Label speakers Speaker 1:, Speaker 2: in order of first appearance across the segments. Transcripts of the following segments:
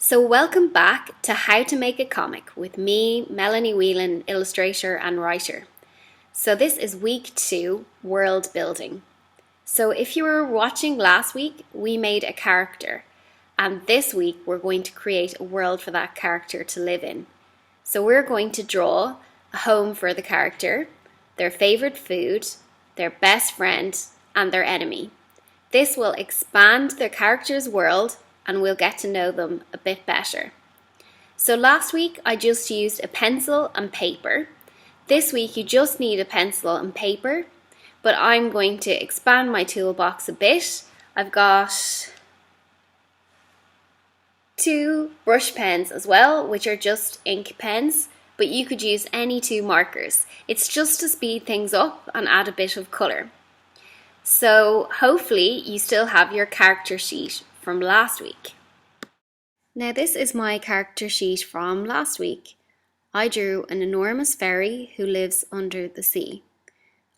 Speaker 1: So welcome back to How to Make a Comic with me, Melanie Whelan, illustrator and writer. So this is week 2, world building. So if you were watching last week, we made a character. And this week we're going to create a world for that character to live in. So we're going to draw a home for the character, their favourite food, their best friend and their enemy. This will expand their character's world and we'll get to know them a bit better. So last week I just used a pencil and paper. This week you just need a pencil and paper, but I'm going to expand my toolbox a bit. I've got 2 brush pens as well, which are just ink pens, but you could use any 2 markers. It's just to speed things up and add a bit of colour. So hopefully you still have your character sheet from last week. Now this is my character sheet from last week. I drew an enormous fairy who lives under the sea.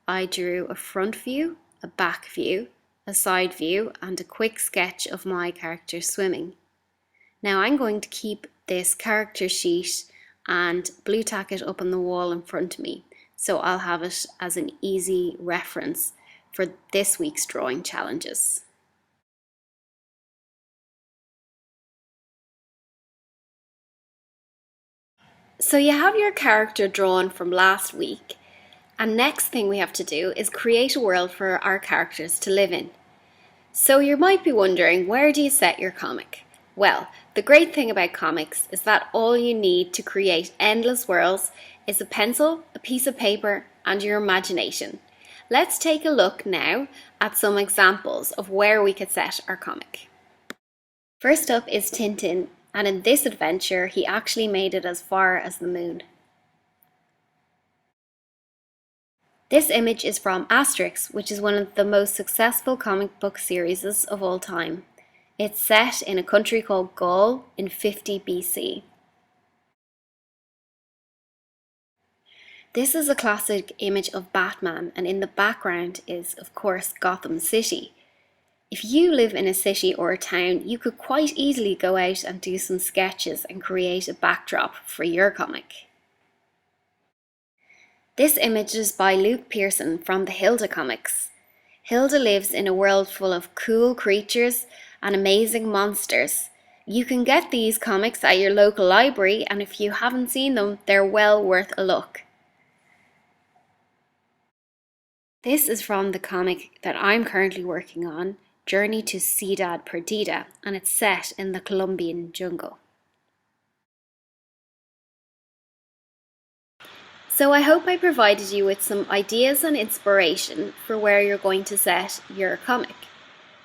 Speaker 1: I drew a front view, a back view, a side view and a quick sketch of my character swimming. Now I'm going to keep this character sheet and blue tack it up on the wall in front of me, so I'll have it as an easy reference for this week's drawing challenges. So you have your character drawn from last week, and next thing we have to do is create a world for our characters to live in. So you might be wondering, where do you set your comic? Well, the great thing about comics is that all you need to create endless worlds is a pencil, a piece of paper and your imagination. Let's take a look now at some examples of where we could set our comic. First up is Tintin. And in this adventure, he actually made it as far as the moon. This image is from Asterix, which is one of the most successful comic book series of all time. It's set in a country called Gaul in 50 BC. This is a classic image of Batman, and in the background is, of course, Gotham City. If you live in a city or a town, you could quite easily go out and do some sketches and create a backdrop for your comic. This image is by Luke Pearson from the Hilda comics. Hilda lives in a world full of cool creatures and amazing monsters. You can get these comics at your local library, and if you haven't seen them, they're well worth a look. This is from the comic that I'm currently working on, Journey to Ciudad Perdida, and it's set in the Colombian jungle. So I hope I provided you with some ideas and inspiration for where you're going to set your comic.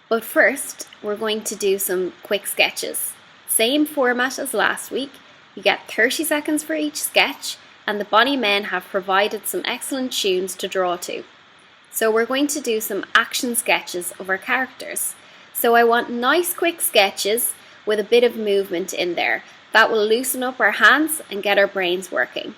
Speaker 1: But first, we're going to do some quick sketches. Same format as last week. You get 30 seconds for each sketch, and the Bonnie Men have provided some excellent tunes to draw to. So we're going to do some action sketches of our characters. So I want nice quick sketches with a bit of movement in there. That will loosen up our hands and get our brains working.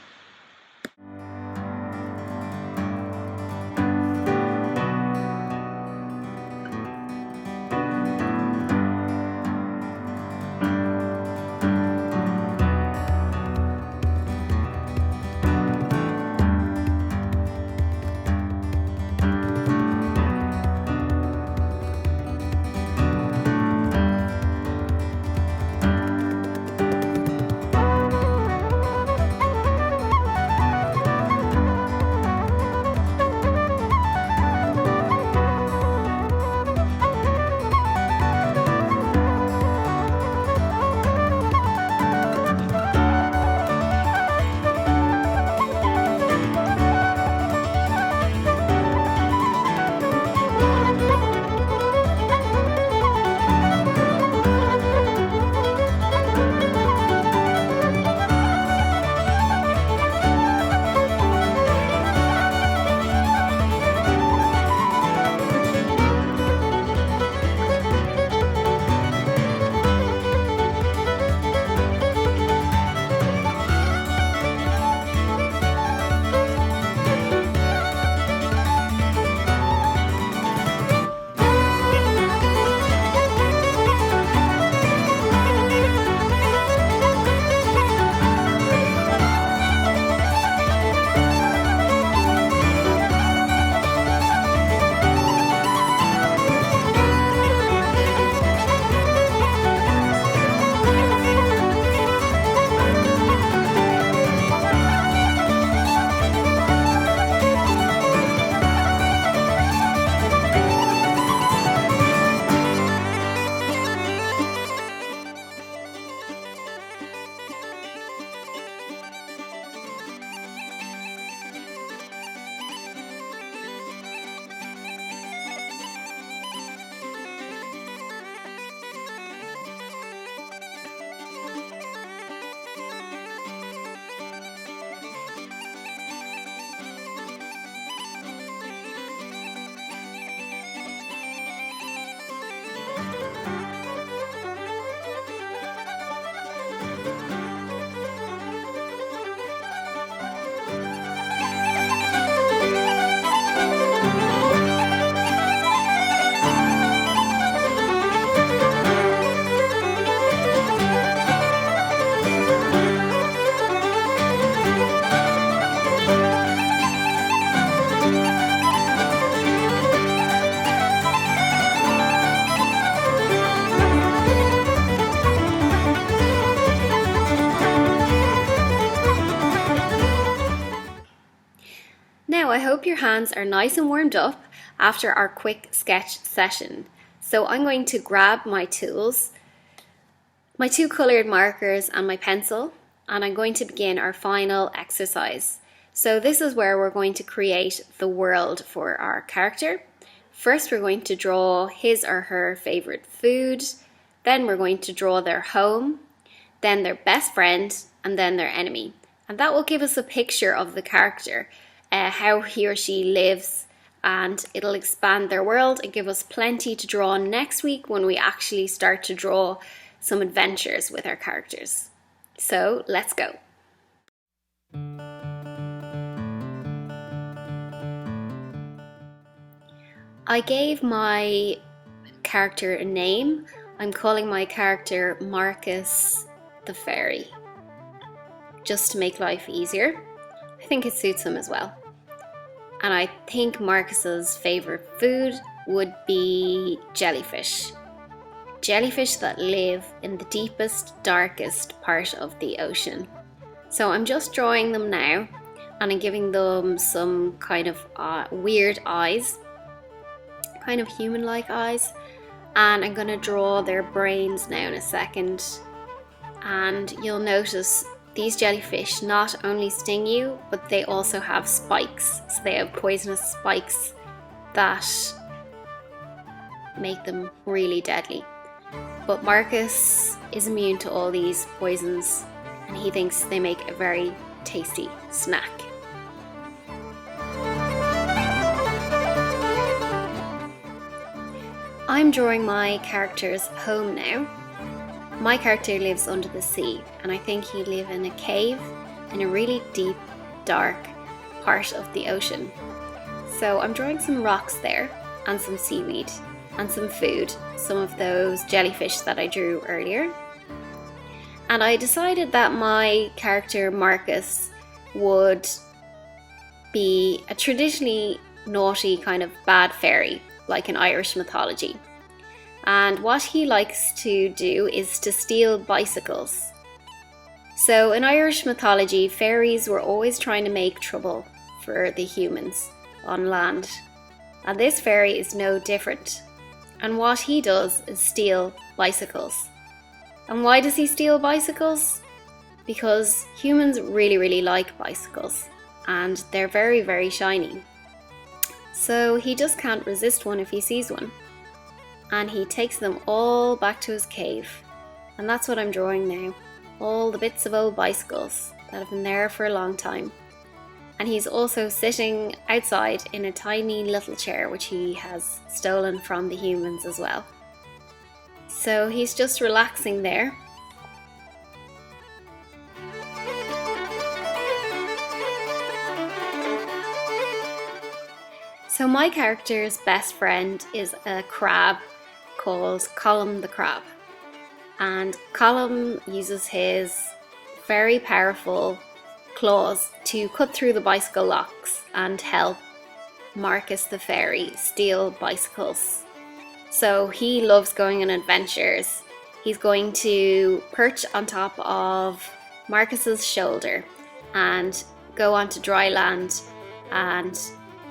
Speaker 1: I hope your hands are nice and warmed up after our quick sketch session. So I'm going to grab my tools, my 2 coloured markers and my pencil, and I'm going to begin our final exercise. So this is where we're going to create the world for our character. First we're going to draw his or her favourite food, then we're going to draw their home, then their best friend, and then their enemy. And that will give us a picture of the character, how he or she lives, and it'll expand their world and give us plenty to draw next week when we actually start to draw some adventures with our characters. So let's go. I gave my character a name. I'm calling my character Marcus the Fairy, just to make life easier. I think it suits him as well. And I think Marcus's favourite food would be jellyfish. Jellyfish that live in the deepest, darkest part of the ocean. So I'm just drawing them now, and I'm giving them some kind of weird eyes, kind of human-like eyes. And I'm going to draw their brains now in a second. And you'll notice these jellyfish not only sting you, but they also have spikes. So they have poisonous spikes that make them really deadly. But Marcus is immune to all these poisons, and he thinks they make a very tasty snack. I'm drawing my character's home now. My character lives under the sea, and I think he'd live in a cave in a really deep, dark part of the ocean. So I'm drawing some rocks there, and some seaweed, and some food, some of those jellyfish that I drew earlier. And I decided that my character Marcus would be a traditionally naughty kind of bad fairy, like in Irish mythology. And what he likes to do is to steal bicycles. So in Irish mythology, fairies were always trying to make trouble for the humans on land. And this fairy is no different. And what he does is steal bicycles. And why does he steal bicycles? Because humans really, really like bicycles. And they're very, very shiny. So he just can't resist one if he sees one. And he takes them all back to his cave. And that's what I'm drawing now. All the bits of old bicycles that have been there for a long time. And he's also sitting outside in a tiny little chair which he has stolen from the humans as well. So he's just relaxing there. So my character's best friend is a crab called Colum the Crab. And Colum uses his very powerful claws to cut through the bicycle locks and help Marcus the Fairy steal bicycles. So he loves going on adventures. He's going to perch on top of Marcus's shoulder and go onto dry land and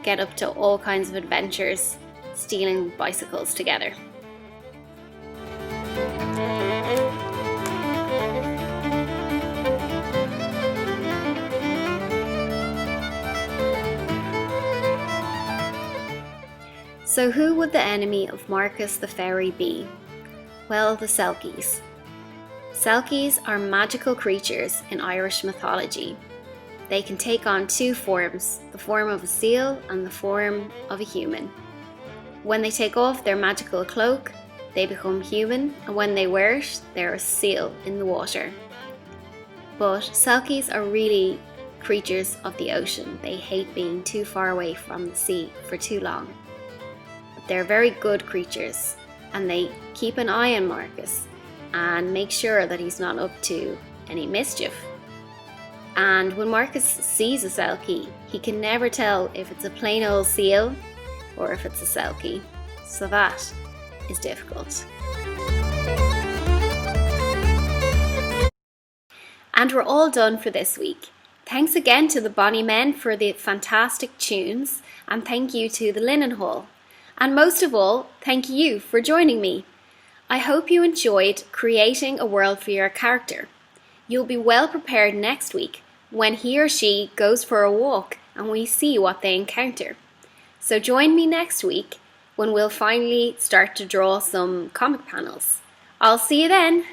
Speaker 1: get up to all kinds of adventures, stealing bicycles together. So who would the enemy of Marcus the Fairy be? Well, the Selkies. Selkies are magical creatures in Irish mythology. They can take on 2 forms, the form of a seal and the form of a human. When they take off their magical cloak, they become human, and when they wear it, they're a seal in the water. But Selkies are really creatures of the ocean. They hate being too far away from the sea for too long. But they're very good creatures, and they keep an eye on Marcus and make sure that he's not up to any mischief. And when Marcus sees a Selkie, he can never tell if it's a plain old seal or if it's a Selkie. So that is difficult. And we're all done for this week. Thanks again to the Bonnie Men for the fantastic tunes, and thank you to the Linenhall. And most of all, thank you for joining me. I hope you enjoyed creating a world for your character. You'll be well prepared next week when he or she goes for a walk and we see what they encounter. So join me next week when we'll finally start to draw some comic panels. I'll see you then.